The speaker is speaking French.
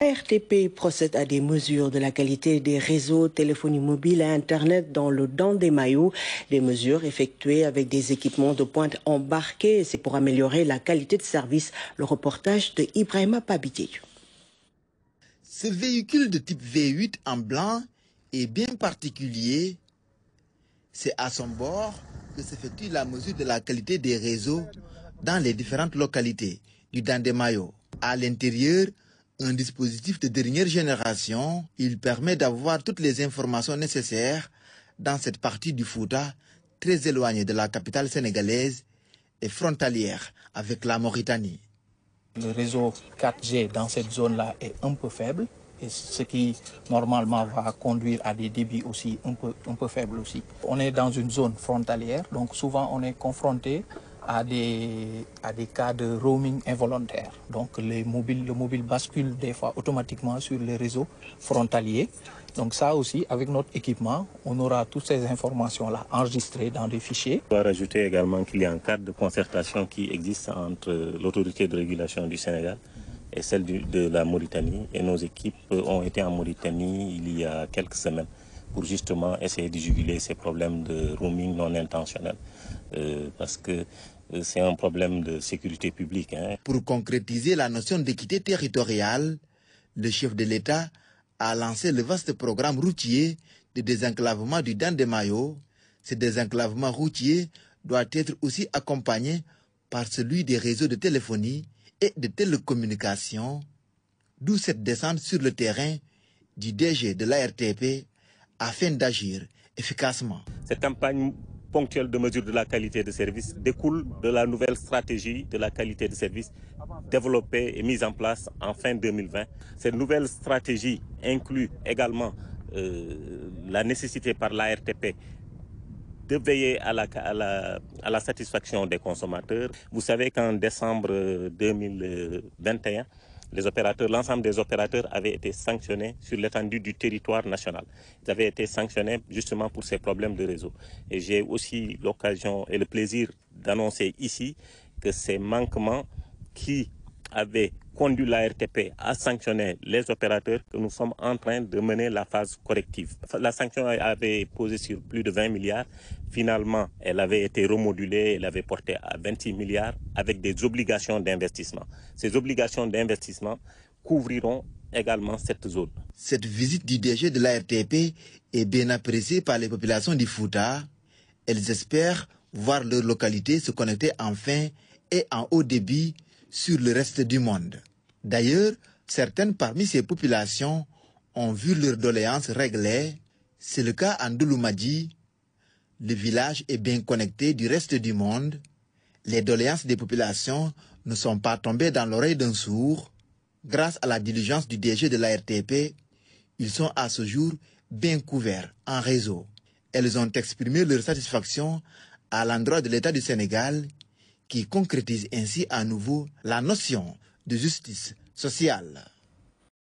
RTP procède à des mesures de la qualité des réseaux téléphonie mobile et Internet dans le Dandemayo. Des mesures effectuées avec des équipements de pointe embarqués. C'est pour améliorer la qualité de service. Le reportage de Ibrahima Pabité. Ce véhicule de type V8 en blanc est bien particulier. C'est à son bord que s'effectue la mesure de la qualité des réseaux dans les différentes localités du Dandemayo. À l'intérieur, un dispositif de dernière génération, il permet d'avoir toutes les informations nécessaires dans cette partie du Fouta, très éloignée de la capitale sénégalaise et frontalière avec la Mauritanie. Le réseau 4G dans cette zone-là est un peu faible, et ce qui normalement va conduire à des débits aussi un peu faibles aussi. On est dans une zone frontalière, donc souvent on est confronté à des cas de roaming involontaire. Donc le mobile bascule des fois automatiquement sur les réseaux frontaliers. Donc ça aussi, avec notre équipement, on aura toutes ces informations-là enregistrées dans des fichiers. On doit rajouter également qu'il y a un cadre de concertation qui existe entre l'autorité de régulation du Sénégal et celle de la Mauritanie. Et nos équipes ont été en Mauritanie il y a quelques semaines pour justement essayer de juguler ces problèmes de roaming non intentionnel. Parce que c'est un problème de sécurité publique. Pour concrétiser la notion d'équité territoriale, le chef de l'État a lancé le vaste programme routier de désenclavement du Dandemayo. Ce désenclavement routier doit être aussi accompagné par celui des réseaux de téléphonie et de télécommunications, d'où cette descente sur le terrain du DG de l'ARTP afin d'agir efficacement. Cette campagne ponctuelle de mesure de la qualité de service découle de la nouvelle stratégie de la qualité de service développée et mise en place en fin 2020. Cette nouvelle stratégie inclut également la nécessité par l'ARTP de veiller à la satisfaction des consommateurs. Vous savez qu'en décembre 2021, l'ensemble des opérateurs avaient été sanctionnés sur l'étendue du territoire national. Ils avaient été sanctionnés justement pour ces problèmes de réseau. Et j'ai aussi l'occasion et le plaisir d'annoncer ici que ces manquements qui avaient conduit l'ARTP à sanctionner les opérateurs, que nous sommes en train de mener la phase corrective. La sanction avait posé sur plus de 20 milliards. Finalement, elle avait été remodulée, elle avait porté à 26 milliards avec des obligations d'investissement. Ces obligations d'investissement couvriront également cette zone. Cette visite du DG de l'ARTP est bien appréciée par les populations du Fouta. Elles espèrent voir leur localité se connecter enfin et en haut débit sur le reste du monde. D'ailleurs, certaines parmi ces populations ont vu leurs doléances réglées. C'est le cas en Douloumadi. Le village est bien connecté du reste du monde. Les doléances des populations ne sont pas tombées dans l'oreille d'un sourd. Grâce à la diligence du DG de l'ARTP, ils sont à ce jour bien couverts en réseau. Elles ont exprimé leur satisfaction à l'endroit de l'État du Sénégal, qui concrétise ainsi à nouveau la notion de justice sociale.